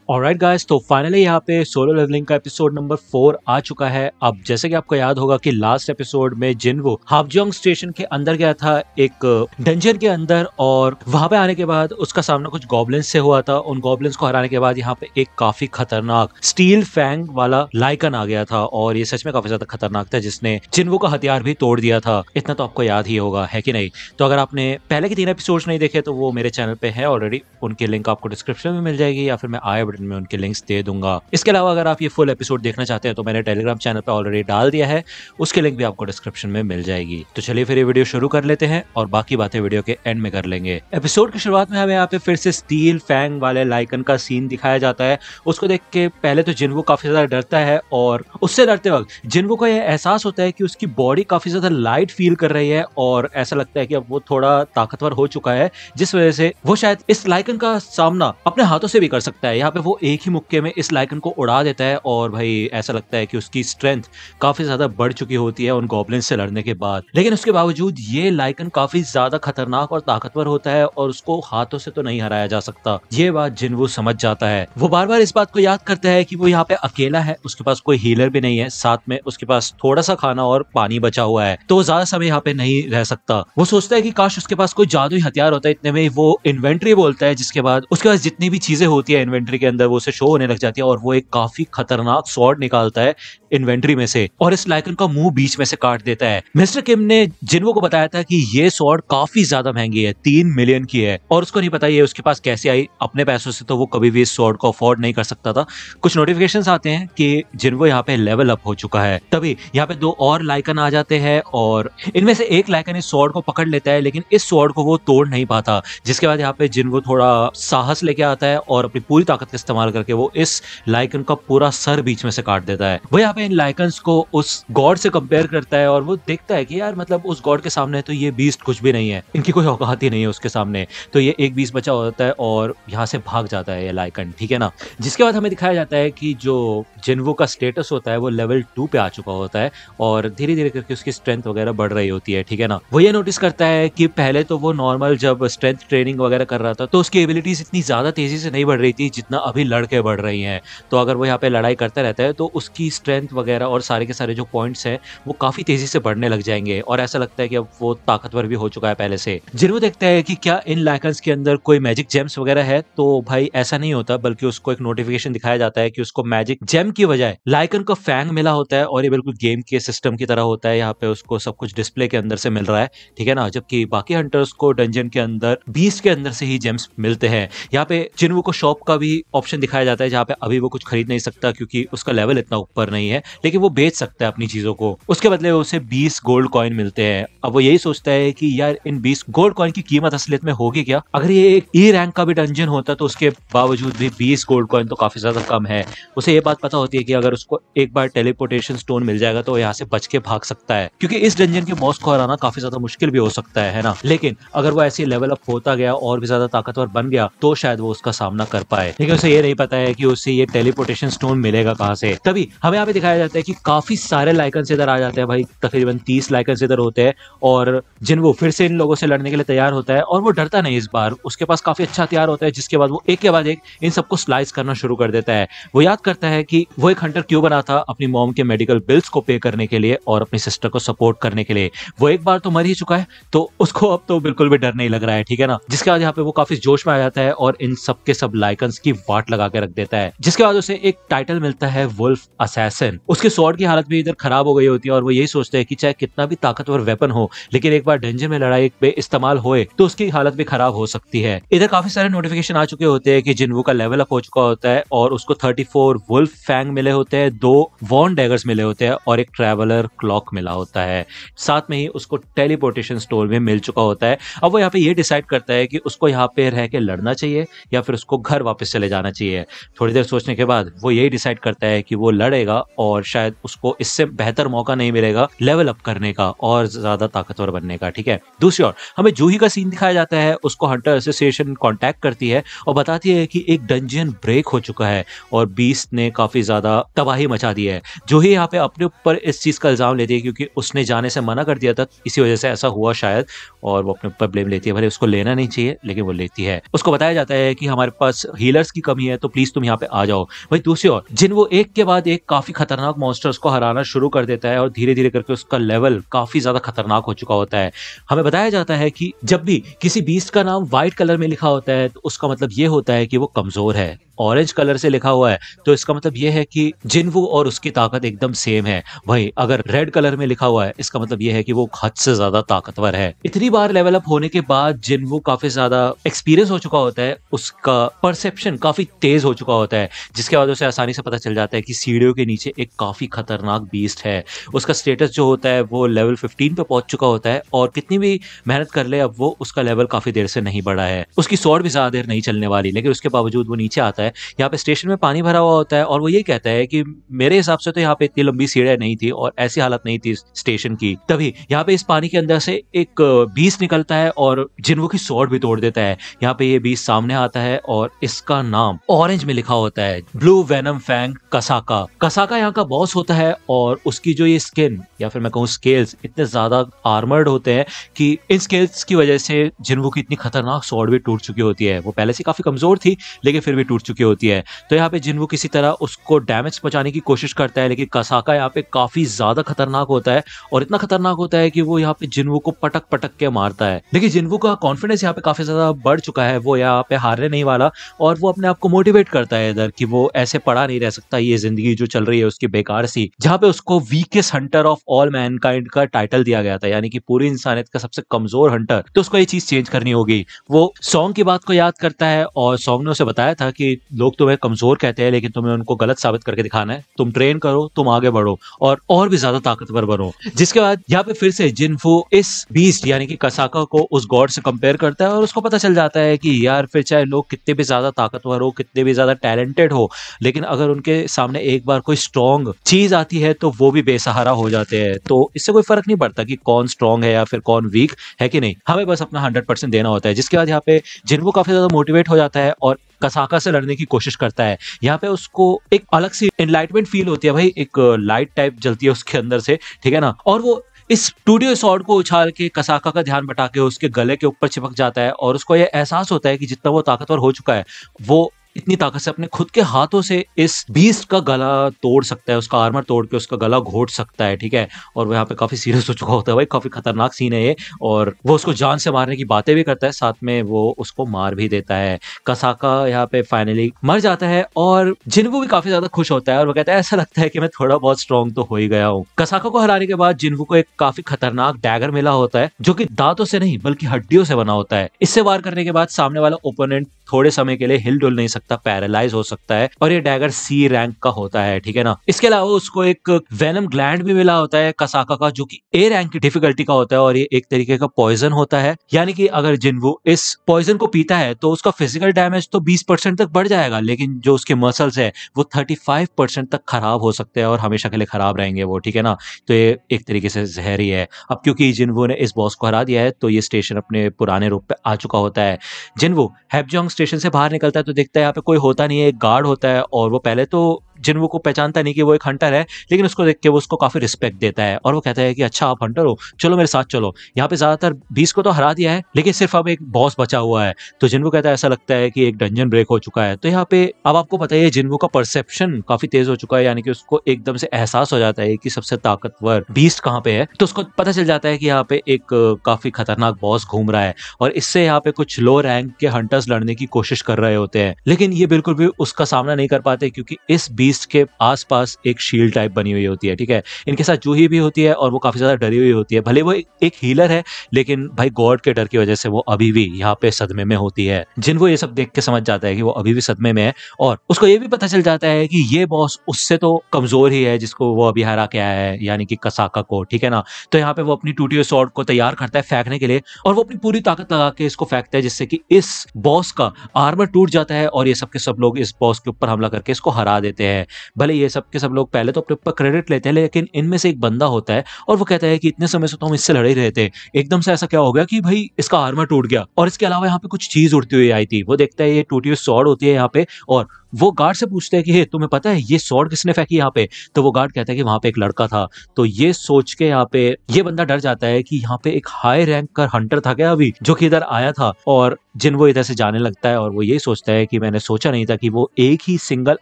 Alright guys, तो finally यहाँ पे सोलो लेवलिंग का एपिसोड नंबर 4 आ चुका है। अब जैसे कि आपको याद होगा कि लास्ट एपिसोड में जिनवो हाफजोंग स्टेशन के अंदर गया था एक डंजन के अंदर, और वहां पे आने के बाद उसका सामना कुछ गॉब्लिन्स से हुआ था। उन गॉब्लिन्स को हराने के बाद यहाँ पे एक काफी खतरनाक स्टील फैंग वाला लाइकन आ गया था, और ये सच में काफी ज्यादा खतरनाक था, जिसने जिनवो का हथियार भी तोड़ दिया था। इतना तो आपको याद ही होगा, है कि नहीं? तो अगर आपने पहले के 3 एपिसोड्स नहीं देखे तो वो मेरे चैनल पे है ऑलरेडी, उनकी लिंक आपको डिस्क्रिप्शन में मिल जाएगी या फिर मैं आई बटन में उनके लिंक्स दे दूंगा। इसके अलावा अगर आप ये फुल एपिसोड देखना चाहते हैं तो मैंने टेलीग्राम चैनल पे ऑलरेडी डाल दिया है, उसकी लिंक भी आपको डिस्क्रिप्शन में मिल जाएगी। तो चलिए फिर ये वीडियो शुरू कर लेते हैं और बाकी बातें वीडियो के एंड में कर लेंगे। एपिसोड की शुरुआत में हमें यहाँ पे फिर से स्टील फैंग वाले लाइकन का सीन दिखाया जाता है। उसको देख के पहले तो जिनवो काफी ज्यादा डरता है, और उससे डरते वक्त जिनवो को यह एहसास होता है कि उसकी बॉडी काफी ज्यादा लाइट फील कर रही है, और ऐसा लगता है कि अब वो थोड़ा ताकतवर हो चुका है, जिस वजह से वो शायद इस लाइकन का सामना अपने हाथों से भी कर सकता है। यहाँ पे वो एक ही मुक्के में इस लाइकन को उड़ा देता है, और भाई ऐसा लगता है कि उसकी स्ट्रेंथ काफी ज्यादा बढ़ चुकी होती है उन गॉब्लिन से लड़ने के बाद। लेकिन उसके बावजूद ये लाइकन काफी ज्यादा खतरनाक और ताकतवर होता है, और उसको हाथों से तो नहीं हराया जा सकता। ये बात जिनवो समझ जाता है। वो बार बार इस बात को याद करता है कि वो यहाँ पे अकेला है, उसके पास कोई हीलर भी नहीं है, साथ में उसके पास थोड़ा सा खाना और पानी बचा हुआ है, तो ज्यादा समय यहाँ पे नहीं रह सकता। वो सोचता है कि काश उसके पास कोई जादुई हथियार होता है। इतने में वो इन्वेंट्री बोलता है, जिसके बाद उसके पास जितनी भी चीजें होती है इन्वेंट्री के अंदर वो उसे शो होने लग जाती है, और वो एक काफी खतरनाक स्वॉर्ड निकालता है इन्वेंट्री में से, और इस लाइकन का मुंह बीच में से काट देता है। मिस्टर किम ने जिनवो को बताया था कि ये स्वॉर्ड काफी ज्यादा महंगी है, 3 मिलियन की है, और उसको नहीं पता ये उसके पास कैसे आई। अपने पैसों से तो वो कभी भी इस स्वॉर्ड को अफोर्ड नहीं कर सकता था। कुछ नोटिफिकेशंस आते हैं कि जिनवो यहाँ पे लेवल अप हो चुका है। तभी यहाँ पे 2 और लाइकन आ जाते हैं, और इनमें से एक लाइकन इस स्वॉर्ड को पकड़ लेता है, लेकिन इस स्वॉर्ड को वो तोड़ नहीं पाता। जिसके बाद यहाँ पे जिनवो थोड़ा साहस लेके आता है, और अपनी पूरी ताकत का इस्तेमाल करके वो इस लाइकन का पूरा सर बीच में से काट देता है। वो यहाँ पे इन लाइकन्स को उस गॉड से कंपेयर करता है, और वो देखता है कि यार मतलब उस गॉड के सामने तो ये बीस्ट कुछ भी नहीं है, इनकी कोई औकात ही नहीं है उसके सामने। तो ये एक बीस्ट बचा होता है और यहाँ से भाग जाता है ये लाइकन, ठीक है ना। जिसके बाद हमें दिखाया जाता है कि जो जिनवो का स्टेटस होता है वो लेवल 2 पे आ चुका होता है, और धीरे धीरे करके उसकी स्ट्रेंथ वगैरह बढ़ रही होती है, ठीक है ना। वो ये नोटिस करता है कि पहले तो वो नॉर्मल जब स्ट्रेंथ ट्रेनिंग वगैरह कर रहा था तो उसकी एबिलिटीज इतनी ज्यादा तेजी से नहीं बढ़ रही थी जितना अभी लड़के बढ़ रही हैं। तो अगर वो यहाँ पे लड़ाई करता रहता है तो उसकी स्ट्रेंथ वगैरह और सारे के सारे जो पॉइंट्स हैं वो काफी तेजी से बढ़ने लग जाएंगे, और ऐसा लगता है कि अब वो ताकतवर भी हो चुका है पहले से। जिनवो देखता है कि क्या इन लाइकन्स के अंदर कोई मैजिक जेम्स वगैरह है, तो भाई ऐसा नहीं होता, बल्कि उसको एक नोटिफिकेशन दिखाया जाता है कि उसको मैजिक जेम की बजाय लाइकन का फैंग मिला होता है, और ये बिल्कुल गेम के सिस्टम की तरह होता है। यहाँ पे उसको सब कुछ डिस्प्ले के अंदर से मिल रहा है, ठीक है ना, जबकि बाकी हंटर्स को डंजन के अंदर बीस्ट के अंदर से ही जेम्स मिलते हैं। यहाँ पे जिनवो को शॉप का भी ऑप्शन दिखाया जाता है, जहाँ पे अभी वो कुछ खरीद नहीं सकता क्योंकि उसका लेवल इतना ऊपर नहीं है, लेकिन वो बेच सकता है अपनी चीजों को। उसके बदले उसे 20 गोल्ड कॉइन मिलते हैं। अब वो यही सोचता है कि यार इन 20 गोल्ड कॉइन की कीमत असलियत में होगी क्या? अगर ये एक ई रैंक का भी डंजन होता तो उसके बावजूद भी 20 गोल्ड कॉइन तो काफी ज्यादा कम है। उसे ये बात पता होती है कि अगर उसको एक बार टेलीपोर्टेशन स्टोन मिल जाएगा तो यहाँ से बच के भाग सकता है, क्योंकि इस डंजन के बॉस को हराना काफी ज्यादा मुश्किल भी हो सकता है ना। लेकिन अगर वो ऐसे लेवल अप होता गया और भी ज्यादा ताकतवर बन गया तो शायद वो उसका सामना कर पाए, लेकिन उसे ये नहीं पता है कि उसे ये टेलीपोर्टेशन स्टोन मिलेगा कहाँ से। तभी हमें यहाँ पे दिखाया जाता है कि काफी सारे लाइकन्स इधर आ जाते हैं भाई, तकरीबन 30 लाइकन्स इधर होते हैं, और जिनवो फिर से इन लोगों से लड़ने के लिए तैयार होता है, और वो डरता नहीं इस बार। उसके पास काफी अच्छा हथियार होता है, जिसके बाद वो एक के बाद एक इन सबको स्लाइस करना शुरू कर देता है। वो याद करता है कि वो एक हंटर क्यों बना था, अपनी मॉम के मेडिकल बिल्स को पे करने के लिए और अपनी सिस्टर को सपोर्ट करने के लिए। वो एक बार तो मर ही चुका है, तो उसको अब तो बिल्कुल भी डर नहीं लग रहा है, ठीक है ना। जिसके बाद यहाँ पे वो काफी जोश में आ जाता है और इन सब के सब लाइकन्स की वाट लगा के रख देता है। जिसके बाद उसे एक टाइटल मिलता है वुल्फ असैसिन। उसके स्वॉर्ड की हालत भी इधर खराब हो गई होती है, और वो यही सोचते हैं कि चाहे कितना भी ताकतवर वेपन हो, लेकिन एक बार डंजन में लड़ाई पे इस्तेमाल होए तो उसकी हालत भी खराब हो सकती है। इधर काफी सारे नोटिफिकेशन आ चुके होते हैं कि जिनवो का लेवल अप हो चुका होता है, और उसको 34 वुल्फ फैंग मिले होते हैं, 2 वॉन डैगर्स मिले होते हैं, और एक ट्रैवलर क्लॉक मिला होता है। साथ में ही उसको टेलीपोर्टेशन स्टोन भी मिल चुका होता है। अब वो यहाँ पे ये डिसाइड करता है कि उसको यहाँ पे रह के लड़ना चाहिए या फिर उसको घर वापस चले जाना चाहिए। थोड़ी देर सोचने के बाद वो यही डिसाइड करता है कि वो लड़ेगा, और शायद उसको इससे बेहतर मौका नहीं मिलेगा लेवल अप करने का और ज्यादा ताकतवर बनने का, ठीक है। दूसरी ओर हमें जूही का सीन दिखाया जाता है। उसको हंटर एसोसिएशन कांटेक्ट करती है और बताती है कि एक डंजन ब्रेक हो चुका है और बीस्ट ने काफी ज्यादा तबाही मचा दी है। जूही यहाँ पे अपने ऊपर इस चीज का इल्जाम लेती है क्योंकि उसने जाने से मना कर दिया था, इसी वजह से ऐसा हुआ शायद, और वो अपने ऊपर ब्लेम लेती है। भले उसको लेना नहीं चाहिए लेकिन वो लेती है। उसको बताया जाता है कि हमारे पास हीलर्स की कमी कमी है तो प्लीज तुम यहाँ पे आ जाओ। वही दूसरी ओर जिन्वो एक के बाद एक काफी खतरनाक मॉन्स्टर्स को हराना शुरू कर देता है और धीरे धीरे करके उसका लेवल काफी ज्यादा खतरनाक हो चुका होता है। हमें बताया जाता है कि जब भी किसी बीस्ट का नाम व्हाइट कलर में लिखा होता है तो उसका मतलब ये होता है कि वो कमजोर है। ऑरेंज कलर से लिखा हुआ है तो इसका मतलब यह है कि जिन्वो और उसकी ताकत एकदम सेम है। वहीं अगर रेड कलर में लिखा हुआ है इसका मतलब यह है कि वो हद से ज्यादा ताकतवर है। इतनी बार लेवल अप होने के बाद जिन्वो काफी ज्यादा एक्सपीरियंस हो चुका होता है, उसका परसेप्शन काफी तेज हो चुका होता है, जिसके बाद उसे आसानी से पता चल जाता है कि सीढ़ियों के नीचे एक काफी खतरनाक बीस्ट है। उसका स्टेटस जो होता है वो लेवल 15 पे पहुंच चुका होता है और कितनी भी मेहनत कर ले अब वो उसका लेवल काफी देर से नहीं बढ़ा है। उसकी स्वॉर्ड भी ज्यादा देर नहीं चलने वाली, लेकिन उसके बावजूद वो नीचे आता है। यहाँ पे स्टेशन में पानी भरा हुआ होता है और वो ये कहता है कि मेरे हिसाब से तो यहाँ पे इतनी लंबी सीढ़ियां नहीं थी और ऐसी हालत नहीं थी स्टेशन की। तभी यहाँ पे इस पानी के अंदर से एक बीस्ट निकलता है और जिन्वो की स्वॉर्ड भी तोड़ देता है। यहाँ पे ये बीस्ट सामने आता है और इसका नाम ऑरेंज में लिखा होता है, ब्लू वेनम फैंग कसाका। कसाका यहाँ का बॉस होता है और उसकी जो ये स्किन या फिर मैं कहूँ स्केल्स इतने ज्यादा आर्मर्ड होते हैं कि इन स्केल्स की वजह से जिन्वो की इतनी खतरनाक स्वॉर्ड भी टूट चुकी होती है। वो पहले से काफी कमजोर थी लेकिन फिर भी टूट चुकी होती है। तो यहाँ पे जिन्वो किसी तरह उसको डैमेज पहुंचाने की कोशिश करता है, लेकिन कसाका यहाँ पे काफी ज्यादा खतरनाक होता है और इतना खतरनाक होता है कि वो यहाँ पे जिन्वो को पटक पटक के मारता है। लेकिन जिन्वो का कॉन्फिडेंस यहाँ पे काफी ज्यादा बढ़ चुका है, वो यहाँ पे हारने नहीं वाला और वो अपने आप को मोटिवेट करता है इधर कि वो ऐसे पड़ा नहीं रह सकता, ये जिंदगी जो चल रही है उसकी बेकार सी। जहाँ पे उसको weakest Hunter of all Mankind का टाइटल दिया गया था, यानी कि पूरी इंसानियत का सबसे कमजोर हंटर, तो उसको ये चीज चेंज करनी होगी। वो सॉन्ग की बात को याद करता है और सॉन्ग ने उसे बताया था कि लोग तुम्हें कमजोर कहते हैं लेकिन तुम्हें उनको गलत साबित करके दिखाना है, तुम ट्रेन करो, तुम आगे बढ़ो और भी ज्यादा ताकतवर बनो। जिसके बाद यहाँ पे फिर से जिन्वो इस बीस्ट यानी कि कसाका को उस गॉड से कंपेयर करता है और उसको पता चल जाता है कि यार फिर चाहे लोग कितने भी ज्यादा ताकतवर हो, कितने भी ज्यादा टैलेंटेड हो, लेकिन अगर उनके सामने एक बार कोई स्ट्रॉन्ग चीज आती है तो वो भी बेसहारा हो जाते हैं। तो इससे कोई फर्क नहीं पड़ता कि कौन स्ट्रॉन्ग है या फिर कौन वीक है कि नहीं, हमें बस अपना 100% देना होता है। जिसके बाद यहाँ पे जिन्वो काफी ज्यादा मोटिवेट हो जाता है और कसाका से लड़ने की कोशिश करता है। यहाँ पे उसको एक अलग सी एनलाइटमेंट फील होती है, भाई एक लाइट टाइप जलती है उसके अंदर से, ठीक है ना, और वो इस स्टूडियो स्वॉर्ड को उछाल के कसाका का ध्यान बटा के उसके गले के ऊपर चिपक जाता है और उसको ये एहसास होता है कि जितना वो ताकतवर हो चुका है वो इतनी ताकत से अपने खुद के हाथों से इस बीस्ट का गला तोड़ सकता है, उसका आर्मर तोड़ के उसका गला घोट सकता है, ठीक है। और वो यहाँ पे काफी सीरियस हो चुका होता है, भाई काफी खतरनाक सीन है ये, और वो उसको जान से मारने की बातें भी करता है, साथ में वो उसको मार भी देता है। कसाका यहाँ पे फाइनली मर जाता है और जिन्वो भी काफी ज्यादा खुश होता है और वो कहता है ऐसा लगता है कि मैं थोड़ा बहुत स्ट्रॉन्ग तो हो ही गया हूँ। कसाका को हराने के बाद जिन्वो को एक काफी खतरनाक डैगर मिला होता है जो कि दांतों से नहीं बल्कि हड्डियों से बना होता है। इससे वार करने के बाद सामने वाला ओपोनेंट थोड़े समय के लिए हिल डुल नहीं सकता, पैरालाइज हो सकता है, और ये डैगर सी रैंक का होता है, ठीक है ना। इसके अलावा उसको एक वेनम ग्लैंड भी मिला होता है कसाका का, जो कि ए रैंक की डिफिकल्टी का होता है और ये एक तरीके का पॉइजन होता है, यानी कि अगर जिन्वो इस पॉइजन को पीता है तो उसका फिजिकल डैमेज तो 20% तक बढ़ जाएगा, लेकिन जो उसके मसल्स है वो 35% तक खराब हो सकते हैं और हमेशा के लिए खराब रहेंगे वो, ठीक है ना। तो ये एक तरीके से जहर ही है। अब क्योंकि जिन्वो ने इस बॉस को हरा दिया है तो ये स्टेशन अपने पुराने रूप पे आ चुका होता है। जिन्वो हैपजोंग स्टेशन से बाहर निकलता है तो देखता है यहाँ पे कोई होता नहीं है, एक गार्ड होता है और वो पहले तो जिन्वो को पहचानता नहीं कि वो एक हंटर है, लेकिन उसको देख के वो उसको काफी रिस्पेक्ट देता है और वो कहता है कि अच्छा आप हंटर हो, चलो मेरे साथ चलो। यहाँ पे ज्यादातर 20 को तो हरा दिया है लेकिन सिर्फ अब एक बॉस बचा हुआ है। तो जिन्वो कहता है ऐसा लगता है कि एक डंजन ब्रेक हो चुका है। तो यहाँ पे अब आपको पता है जिन्वो का परसेप्शन काफी तेज हो चुका है, यानी कि उसको एकदम से एहसास हो जाता है कि सबसे ताकतवर बीस्ट कहाँ पे है। तो उसको पता चल जाता है कि यहाँ पे एक काफी खतरनाक बॉस घूम रहा है और इससे यहाँ पे कुछ लो रैंक के हंटर्स लड़ने की कोशिश कर रहे होते हैं, लेकिन ये बिल्कुल भी उसका सामना नहीं कर पाते क्योंकि इस बीस्ट के आसपास एक शील्ड टाइप बनी हुई होती है, ठीक है। इनके साथ जूही भी होती है और वो काफी ज्यादा डरी हुई होती है। भले वो एक हीलर है लेकिन भाई गॉड के डर की वजह से वो अभी भी यहाँ पे सदमे में होती है। जिन्वो ये सब देख के समझ जाता है कि वो अभी भी सदमे में है और उसको ये भी पता चल जाता है कि ये बॉस उससे तो कमजोर ही है जिसको वो अभी हरा के आया है, यानी कि कसाका को, ठीक है ना। तो यहाँ पे वो अपनी टूटी हुई स्वॉर्ड को तैयार करता है फेंकने के लिए और वो अपनी पूरी ताकत लगा के इसको फेंकता है, जिससे कि इस बॉस का आर्मर टूट जाता है और ये सब के सब लोग इस बॉस के ऊपर हमला करके इसको हरा देते हैं। भले ये सब के सब लोग पहले तो अपने ऊपर क्रेडिट लेते हैं, लेकिन इनमें से एक बंदा होता है और वो कहता है कि इतने समय से तो हम इससे लड़े ही रहे थे, एकदम से ऐसा क्या हो गया कि भाई इसका आर्मर टूट गया। और इसके अलावा यहाँ पे कुछ चीज उड़ती हुई आई थी, वो देखता है ये टूटी हुई स्वॉर्ड होती है यहाँ पे और वो गार्ड से पूछते हैं कि हे तुम्हें पता है ये स्वॉर्ड किसने फेंकी यहाँ पे। तो वो गार्ड कहता है कि वहां पे एक लड़का था। तो ये सोच के यहाँ पे ये बंदा डर जाता है कि यहाँ पे एक हाई रैंक का हंटर था क्या अभी जो कि इधर आया था, और जिन्वो इधर से जाने लगता है और वो ये सोचता है कि मैंने सोचा नहीं था कि वो एक ही सिंगल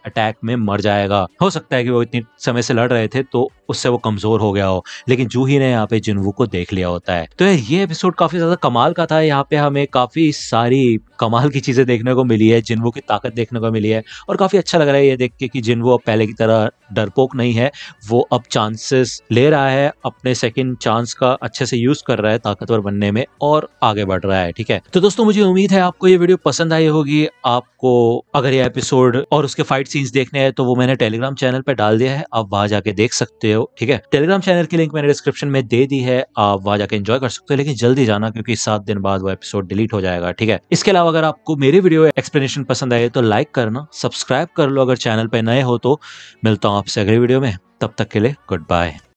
अटैक में मर जाएगा। हो सकता है कि वो इतनी समय से लड़ रहे थे तो उससे वो कमजोर हो गया हो, लेकिन जूही ने यहाँ पे जिन्वो को देख लिया होता है। तो ये एपिसोड काफी ज्यादा कमाल का था। यहाँ पे हमें काफी सारी कमाल की चीजें देखने को मिली है, जिन्वो की ताकत देखने को मिली है, और काफी अच्छा लग रहा है ये देख के कि जिन्वो अब पहले की तरह डरपोक नहीं है। वो अब चांसेस ले रहा है, अपने सेकंड चांस का अच्छे से यूज कर रहा है ताकतवर बनने में और आगे बढ़ रहा है। ठीक है, तो दोस्तों मुझे उम्मीद है आपको ये वीडियो पसंद आई होगी। आपको अगर ये एपिसोड और उसके फाइट सीन्स देखने हैं तो वो मैंने टेलीग्राम चैनल पे डाल दिया है, आप वहां जाके देख सकते हो। ठीक है, टेलीग्राम चैनल की लिंक मैंने डिस्क्रिप्शन में दे दी है, आप वहां जाके एंजॉय कर सकते हो, लेकिन जल्दी जाना क्योंकि 7 दिन बाद वो एपिसोड डिलीट हो जाएगा। ठीक है, इसके अलावा अगर आपको मेरी वीडियो एक्सप्लेनेशन पसंद आए तो लाइक करना, सब्सक्राइब कर लो अगर चैनल पे नए हो तो। मिलता हूं आपसे अगले वीडियो में, तब तक के लिए गुड बाय।